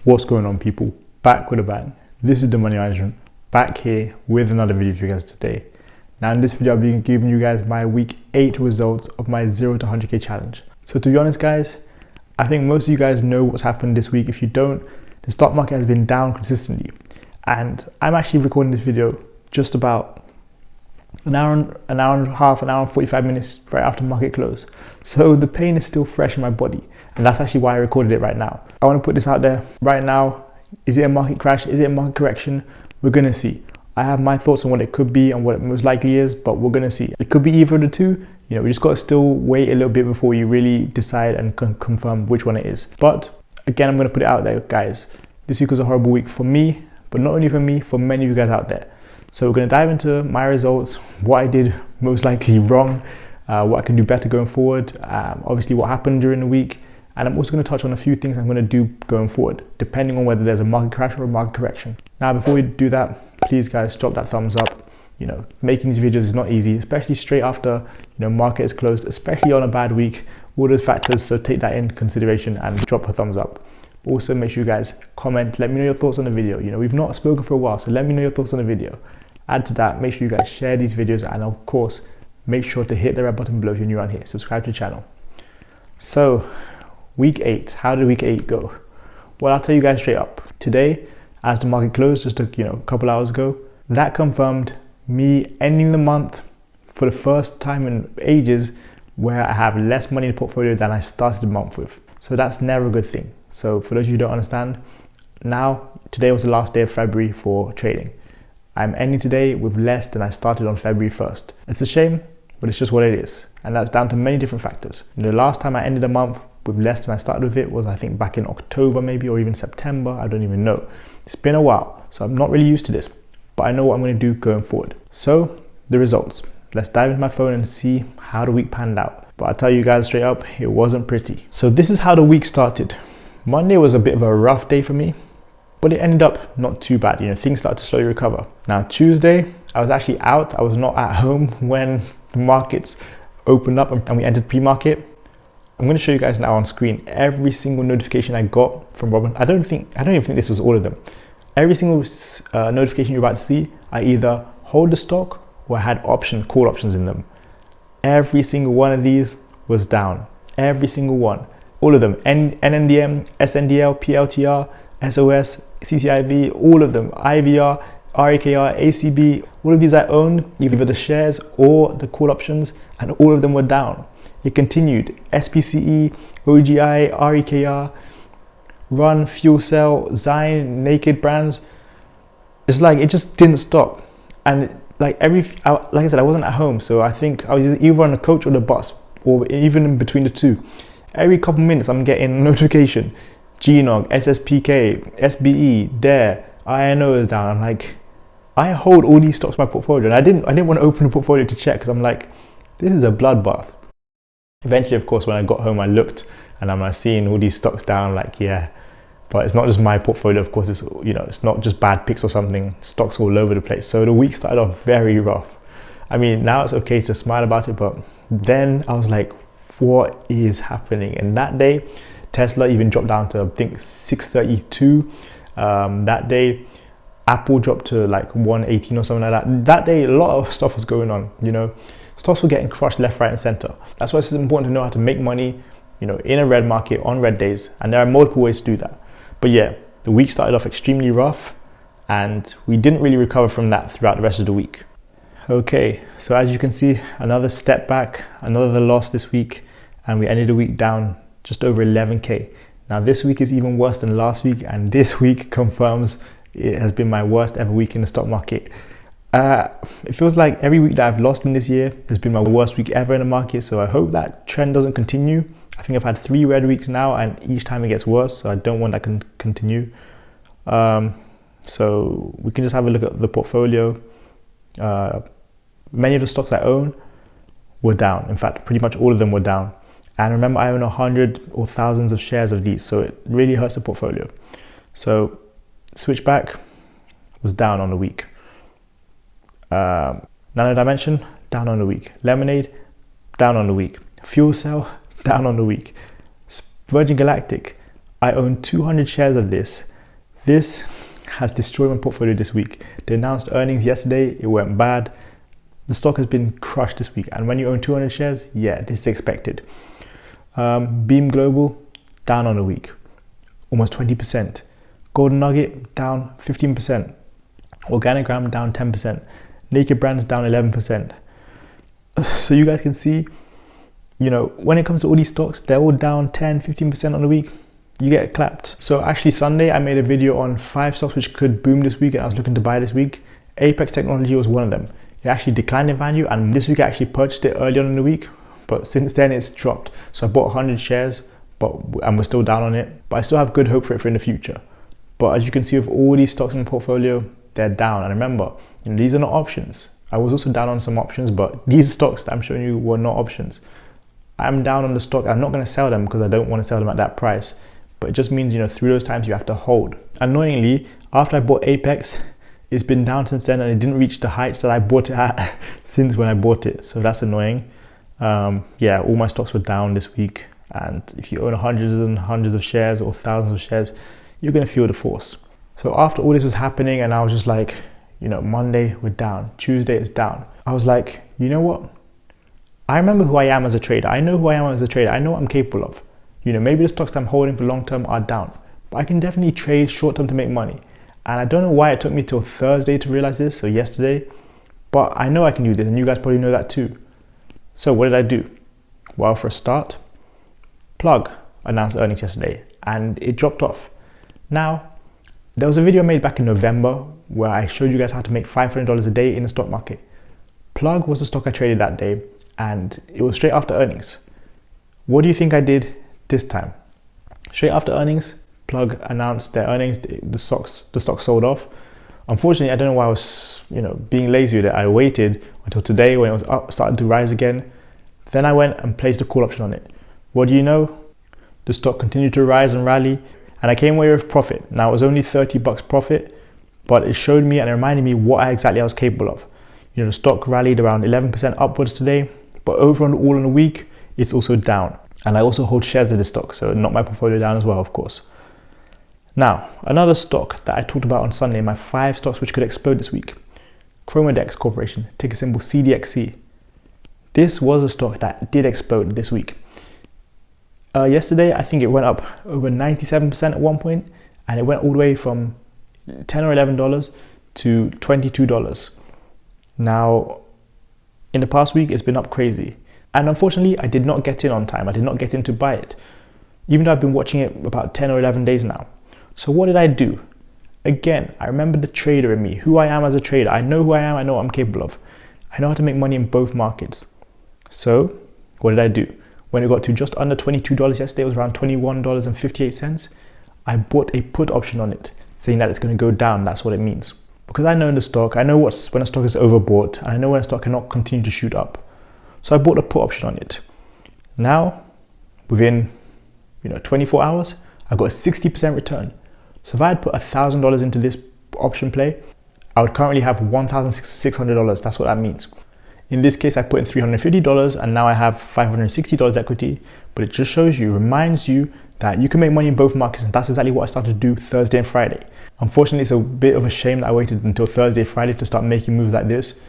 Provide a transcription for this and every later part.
What's going on, people? Back with a bang. This is the Money Management, back here with another video for you guys today. Now in this video I'll be giving you guys my week 8 results of my 0 to 100k challenge. So to be honest guys, I think most of you guys know what's happened this week. If you don't, the stock market has been down consistently, and I'm actually recording this video just about an hour and a half, an hour and 45 minutes right after market close. So the pain is still fresh in my body, and that's actually why I recorded it right now. I want to put this out there right now. Is it a market crash? Is it a market correction? We're gonna see. I have my thoughts on what it could be and what it most likely is, but we're gonna see. It could be either of the two. You know, we just gotta still wait a little bit before you really decide and confirm which one it is. But again, I'm gonna put it out there, guys. This week was a horrible week for me, but not only for me, for many of you guys out there. So we're gonna dive into my results, what I did most likely wrong, what I can do better going forward, obviously what happened during the week, and I'm also going to touch on a few things I'm going to do going forward, depending on whether there's a market crash or a market correction. Now, before we do that, please guys, drop that thumbs up. You know, making these videos is not easy, especially straight after, market is closed, especially on a bad week, all those factors. So take that in consideration and drop a thumbs up. Also, make sure you guys comment, let me know your thoughts on the video. We've not spoken for a while, so let me know your thoughts on the video. Add to that, make sure you guys share these videos, and of course, make sure to hit the red button below if you're new around here. Subscribe to the channel. So, week 8, how did week 8 go? Well, I'll tell you guys straight up. Today, as the market closed just a couple hours ago, that confirmed me ending the month for the first time in ages where I have less money in the portfolio than I started the month with. So that's never a good thing. So for those of you who don't understand, today was the last day of February for trading. I'm ending today with less than I started on February 1st. It's a shame, but it's just what it is. And that's down to many different factors. The last time I ended a month with less than I started with it was, I think, back in October maybe, or even September. I don't even know. It's been a while, so I'm not really used to this, but I know what I'm going to do going forward. So the results. Let's dive into my phone and see how the week panned out. But I'll tell you guys straight up, it wasn't pretty. So this is how the week started. Monday was a bit of a rough day for me, but it ended up not too bad. Things started to slowly recover. Now Tuesday, I was actually out. I was not at home when the markets opened up and we entered pre-market. I'm going to show you guys now on screen every single notification I got from Robin. I don't even think this was all of them. Every single notification you're about to see, I either hold the stock or I had call options in them. Every single one of these was down. Every single one. All of them. NNDM, SNDL, PLTR, SOS, CCIV, all of them. IVR, REKR, ACB, all of these I owned, either the shares or the call options, and all of them were down. It continued. SPCE, OGI, REKR, Run, Fuel Cell, Zion, Naked Brands. It's like it just didn't stop. And like I said, I wasn't at home, so I think I was either on the coach or the bus, or even in between the two. Every couple minutes I'm getting a notification. GNOG, SSPK, SBE, DARE, INO is down. I'm like, I hold all these stocks in my portfolio, and I didn't want to open the portfolio to check because I'm like, this is a bloodbath. Eventually, of course, when I got home, I looked and I'm seeing all these stocks down. Like, yeah, but it's not just my portfolio. Of course, it's not just bad picks or something. Stocks all over the place. So the week started off very rough. I mean, now it's okay to smile about it, but then I was like, what is happening? And that day, Tesla even dropped down to, I think, 632. That day, Apple dropped to like 118 or something like that. That day, a lot of stuff was going on. Stocks were getting crushed left, right, and center. That's why it's important to know how to make money, in a red market on red days. And there are multiple ways to do that. But yeah, the week started off extremely rough, and we didn't really recover from that throughout the rest of the week. Okay, so as you can see, another step back, another loss this week, and we ended the week down just over 11k. Now this week is even worse than last week, and this week confirms it has been my worst ever week in the stock market. It feels like every week that I've lost in this year has been my worst week ever in the market, so I hope that trend doesn't continue. I think I've had 3 red weeks now, and each time it gets worse, so I don't want that to continue. So we can just have a look at the portfolio. Many of the stocks I own were down. In fact, pretty much all of them were down. And remember, I own 100 or thousands of shares of these, so it really hurts the portfolio. So Switchback was down on the week. Nano Dimension, down on the week. Lemonade, down on the week. Fuel Cell, down on the week. Virgin Galactic, I own 200 shares of this, This has destroyed my portfolio this week. They announced earnings yesterday, it went bad. The stock has been crushed this week. And when you own 200 shares, yeah, this is expected. Beam Global, down on the week, almost 20%. Golden Nugget, down 15%. Organigram, down 10%. Naked Brands, down 11%. So you guys can see, when it comes to all these stocks, they're all down 10, 15% on the week. You get clapped. So actually Sunday, I made a video on 5 stocks which could boom this week and I was looking to buy this week. Apex Technology was one of them. It actually declined in value, and this week I actually purchased it early on in the week, but since then it's dropped. So I bought 100 shares, and we're still down on it, but I still have good hope for it in the future. But as you can see with all these stocks in the portfolio, they're down. And remember, these are not options. I was also down on some options, but these stocks that I'm showing you were not options. I'm down on the stock. I'm not going to sell them because I don't want to sell them at that price. But it just means, through those times you have to hold. Annoyingly, after I bought Apex, it's been down since then and it didn't reach the heights that I bought it at since when I bought it. So that's annoying. Yeah, all my stocks were down this week. And if you own hundreds and hundreds of shares or thousands of shares, you're going to feel the force. So after all this was happening and I was just like, Monday we're down, Tuesday it's down. I was like, you know what? I remember who I am as a trader. I know who I am as a trader. I know what I'm capable of. Maybe the stocks that I'm holding for long term are down, but I can definitely trade short term to make money. And I don't know why it took me till Thursday to realize this, so yesterday, but I know I can do this and you guys probably know that too. So what did I do? Well, for a start, Plug announced earnings yesterday and it dropped off. Now, there was a video I made back in November where I showed you guys how to make $500 a day in the stock market. Plug was the stock I traded that day and it was straight after earnings. What do you think I did this time? Straight after earnings, Plug announced their earnings, the stock sold off. Unfortunately, I don't know why I was, being lazy with it. I waited until today when it was up, started to rise again. Then I went and placed a call option on it. What do you know? The stock continued to rise and rally, and I came away with profit. Now it was only $30 profit, but it showed me and it reminded me what exactly I was capable of. The stock rallied around 11% upwards today, but overall in a week, it's also down. And I also hold shares of this stock, so knock my portfolio down as well, of course. Now, another stock that I talked about on Sunday, my 5 stocks which could explode this week. Chromadex Corporation, ticker symbol CDXC. This was a stock that did explode this week. Yesterday, I think it went up over 97% at one point, and it went all the way from $10 or $11 to $22. Now, in the past week, it's been up crazy. And unfortunately, I did not get in on time. I did not get in to buy it, even though I've been watching it about 10 or 11 days now. So what did I do? Again, I remember the trader in me, who I am as a trader. I know who I am, I know what I'm capable of. I know how to make money in both markets. So what did I do? When it got to just under $22 yesterday, it was around $21.58. I bought a put option on it, saying that it's going to go down. That's what it means. Because I know in the stock, I know when a stock is overbought, and I know when a stock cannot continue to shoot up. So I bought a put option on it. Now, within 24 hours, I got a 60% return. So if I had put $1,000 into this option play, I would currently have $1,600. That's what that means. In this case, I put in $350 and now I have $560 equity, but it just reminds you that you can make money in both markets, and that's exactly what I started to do Thursday and Friday. Unfortunately, it's a bit of a shame that I waited until Thursday, Friday to start making moves like this,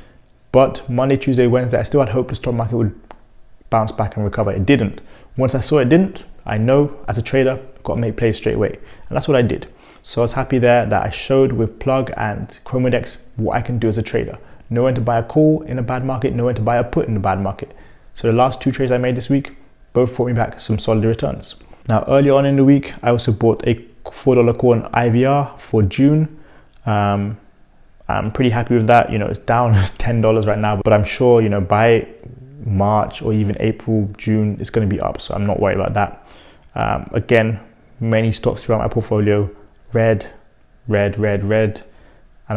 but Monday, Tuesday, Wednesday, I still had hope the stock market would bounce back and recover. It didn't. Once I saw it didn't, I know as a trader, I've got to make plays straight away, and that's what I did. So I was happy there that I showed with Plug and Chromadex what I can do as a trader. Know when to buy a call in a bad market, know when to buy a put in a bad market. So the last 2 trades I made this week both brought me back some solid returns. Now earlier on in the week, I also bought a $4 call on IVR for June. I'm pretty happy with that. It's down $10 right now, but I'm sure, by March or even April, June, it's going to be up. So I'm not worried about that. Again, many stocks throughout my portfolio, red, and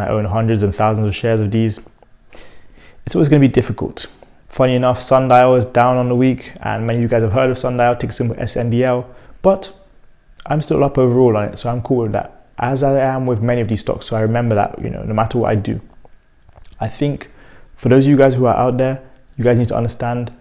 I own hundreds and thousands of shares of these. It's always going to be difficult. Funny enough, Sundial is down on the week, and many of you guys have heard of Sundial, ticker symbol SNDL, but I'm still up overall on it, so I'm cool with that, as I am with many of these stocks. So I remember that, no matter what I do. I think for those of you guys who are out there, you guys need to understand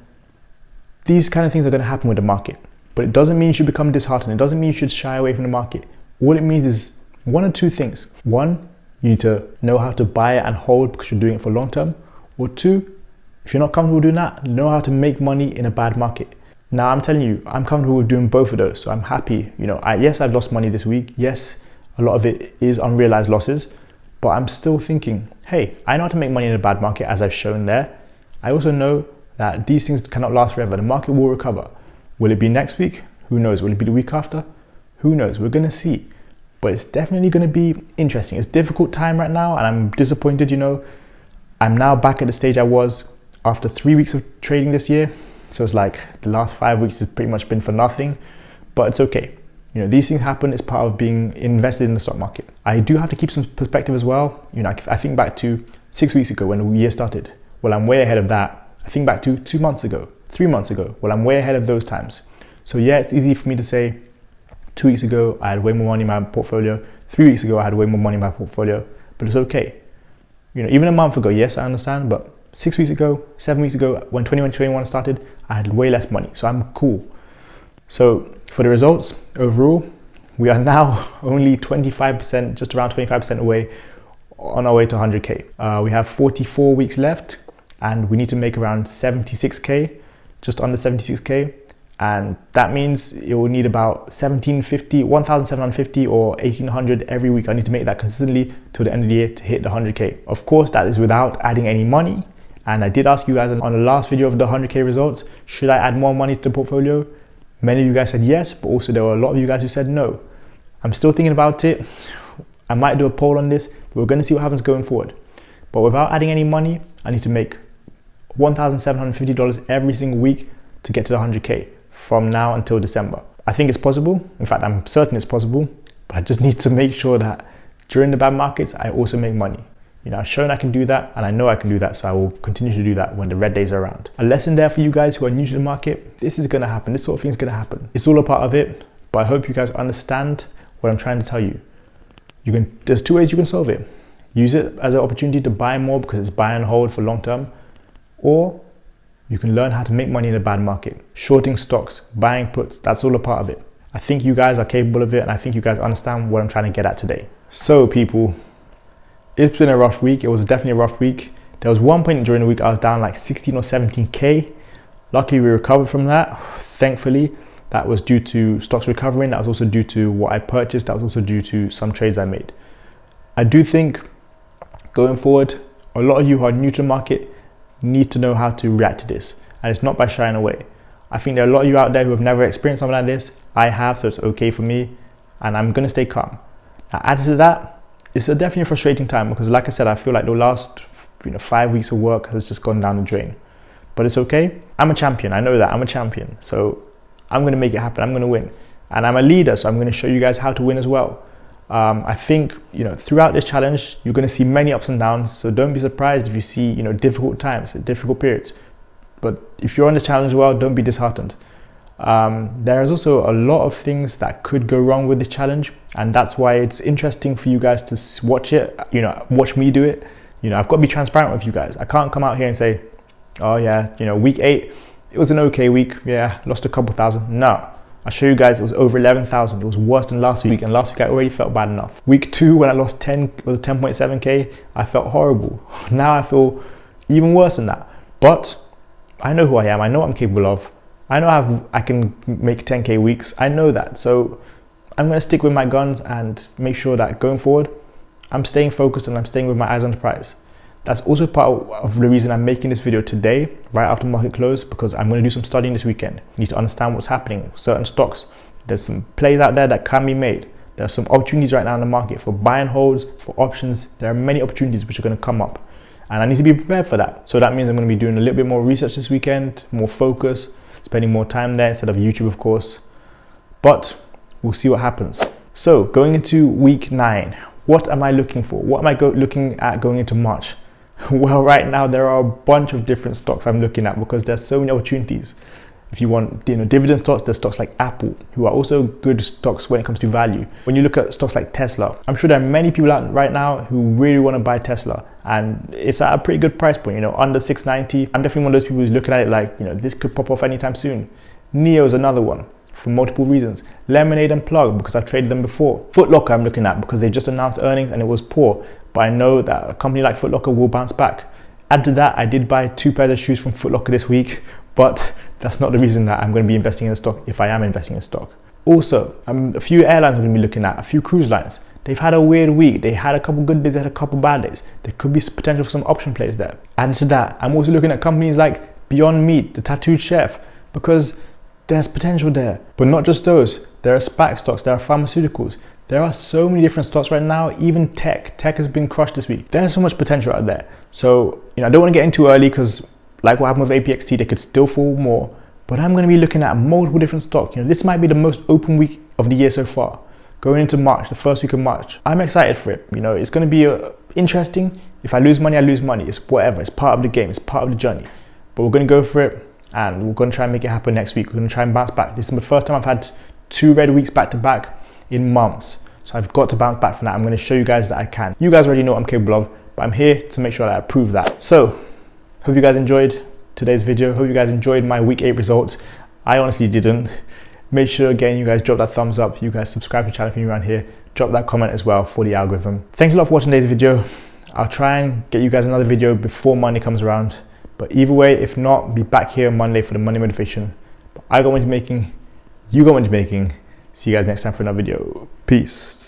these kind of things are going to happen with the market, but it doesn't mean you should become disheartened. It doesn't mean you should shy away from the market. All it means is One or two things. One, you need to know how to buy it and hold because you're doing it for long term. Or two, if you're not comfortable doing that, know how to make money in a bad market. Now, I'm telling you, I'm comfortable with doing both of those. So I'm happy. Yes, I've lost money this week. Yes, a lot of it is unrealized losses, but I'm still thinking, hey, I know how to make money in a bad market, as I've shown there. I also know that these things cannot last forever. The market will recover. Will it be next week? Who knows? Will it be the week after? Who knows? We're going to see. But it's definitely going to be interesting. It's a difficult time right now, and I'm disappointed. I'm now back at the stage I was after 3 weeks of trading this year. So it's like the last 5 weeks has pretty much been for nothing, but it's okay. These things happen. It's part of being invested in the stock market. I do have to keep some perspective as well. I think back to 6 weeks ago when the year started. Well, I'm way ahead of that. I think back to 2 months ago, 3 months ago. Well, I'm way ahead of those times. So yeah, it's easy for me to say 2 weeks ago, I had way more money in my portfolio. 3 weeks ago, I had way more money in my portfolio, but it's okay. Even a month ago, yes, I understand, but 6 weeks ago, 7 weeks ago, when 2021 started, I had way less money. So I'm cool. So for the results overall, we are now only 25%, just around 25% away on our way to 100K. We have 44 weeks left and we need to make around 76K, just under 76K. And that means it will need about 1,750 or 1,800 every week. I need to make that consistently till the end of the year to hit the 100K. Of course, that is without adding any money. And I did ask you guys on the last video of the 100K results, should I add more money to the portfolio? Many of you guys said yes, but also there were a lot of you guys who said no. I'm still thinking about it. I might do a poll on this, but we're going to see what happens going forward. But without adding any money, I need to make $1,750 every single week to get to the 100K from now until December. I think it's possible. In fact, I'm certain it's possible, but I just need to make sure that during the bad markets, I also make money. I've shown I can do that, and I know I can do that, so I will continue to do that when the red days are around. A lesson there for you guys who are new to the market. This is going to happen. This sort of thing is going to happen. It's all a part of it, but I hope you guys understand what I'm trying to tell you. There's two ways you can solve it. Use it as an opportunity to buy more because it's buy and hold for long term, or you can learn how to make money in a bad market. Shorting stocks, buying puts, that's all a part of it. I think you guys are capable of it, and I think you guys understand what I'm trying to get at today. So people, it's been a rough week. It was definitely a rough week. There was one point during the week I was down like 16 or 17K. Luckily, we recovered from that. Thankfully, that was due to stocks recovering. That was also due to what I purchased. That was also due to some trades I made. I do think going forward, a lot of you who are new to the market need to know how to react to this. And it's not by shying away. I think there are a lot of you out there who have never experienced something like this. I have, so it's okay for me. And I'm going to stay calm. Now, added to that, it's definitely a frustrating time because, like I said, I feel like the last 5 weeks of work has just gone down the drain. But it's okay. I'm a champion. I know that. I'm a champion. So I'm going to make it happen. I'm going to win. And I'm a leader, so I'm going to show you guys how to win as well. I think, throughout this challenge, you're going to see many ups and downs. So don't be surprised if you see, difficult times, difficult periods. But if you're on this challenge as well, don't be disheartened. There is also a lot of things that could go wrong with this challenge, and that's why it's interesting for you guys to watch it, watch me do it. I've got to be transparent with you guys. I can't come out here and say, oh yeah, week 8, it was an okay week. Yeah, lost a couple thousand. No, I'll show you guys it was over 11,000. It was worse than last week, and last week I already felt bad enough. Week 2, when I lost 10.7K, I felt horrible. Now I feel even worse than that. But I know who I am. I know what I'm capable of. I know I can make 10K weeks. I know that. So I'm going to stick with my guns and make sure that going forward, I'm staying focused and I'm staying with my eyes on the prize. That's also part of the reason I'm making this video today, right after market close, because I'm going to do some studying this weekend. I need to understand what's happening. Certain stocks, there's some plays out there that can be made. There are some opportunities right now in the market for buy and holds, for options. There are many opportunities which are going to come up, and I need to be prepared for that. So that means I'm going to be doing a little bit more research this weekend, more focus, spending more time there instead of YouTube, of course. But we'll see what happens. So going into week 9, what am I looking for? What am I looking at going into March? Well, right now there are a bunch of different stocks I'm looking at because there's so many opportunities. If you want, dividend stocks, there's stocks like Apple, who are also good stocks when it comes to value. When you look at stocks like Tesla, I'm sure there are many people out right now who really want to buy Tesla, and it's at a pretty good price point, under 690. I'm definitely one of those people who's looking at it like, this could pop off anytime soon. NIO is another one. for multiple reasons. Lemonade and Plug, because I've traded them before. Foot Locker I'm looking at because they just announced earnings and it was poor, but I know that a company like Foot Locker will bounce back. Add to that, I did buy 2 pairs of shoes from Foot Locker this week, but that's not the reason that I'm going to be investing in the stock if I am investing in stock. Also, a few airlines I'm going to be looking at, a few cruise lines. They've had a weird week. They had a couple good days, they had a couple bad days. There could be potential for some option plays there. Added to that, I'm also looking at companies like Beyond Meat, the Tattooed Chef, because there's potential there. But not just those. There are SPAC stocks, there are pharmaceuticals. There are so many different stocks right now, even tech. Tech has been crushed this week. There's so much potential out there. So, I don't want to get in too early because like what happened with APXT, they could still fall more. But I'm going to be looking at multiple different stocks. This might be the most open week of the year so far. Going into March, the first week of March. I'm excited for it. It's going to be interesting. If I lose money, I lose money. It's whatever. It's part of the game. It's part of the journey. But we're going to go for it and we're going to try and make it happen next week. We're going to try and bounce back. This is the first time I've had 2 red weeks back to back in months. So I've got to bounce back from that. I'm going to show you guys that I can. You guys already know what I'm capable of, but I'm here to make sure that I prove that. So, hope you guys enjoyed today's video. Hope you guys enjoyed my week 8 results. I honestly didn't. Make sure again you guys drop that thumbs up. You guys subscribe to the channel if you're around here. Drop that comment as well for the algorithm. Thanks a lot for watching today's video. I'll try and get you guys another video before Monday comes around. But either way, if not, be back here on Monday for the Monday motivation. But I got one to making, you got one to making. See you guys next time for another video. Peace.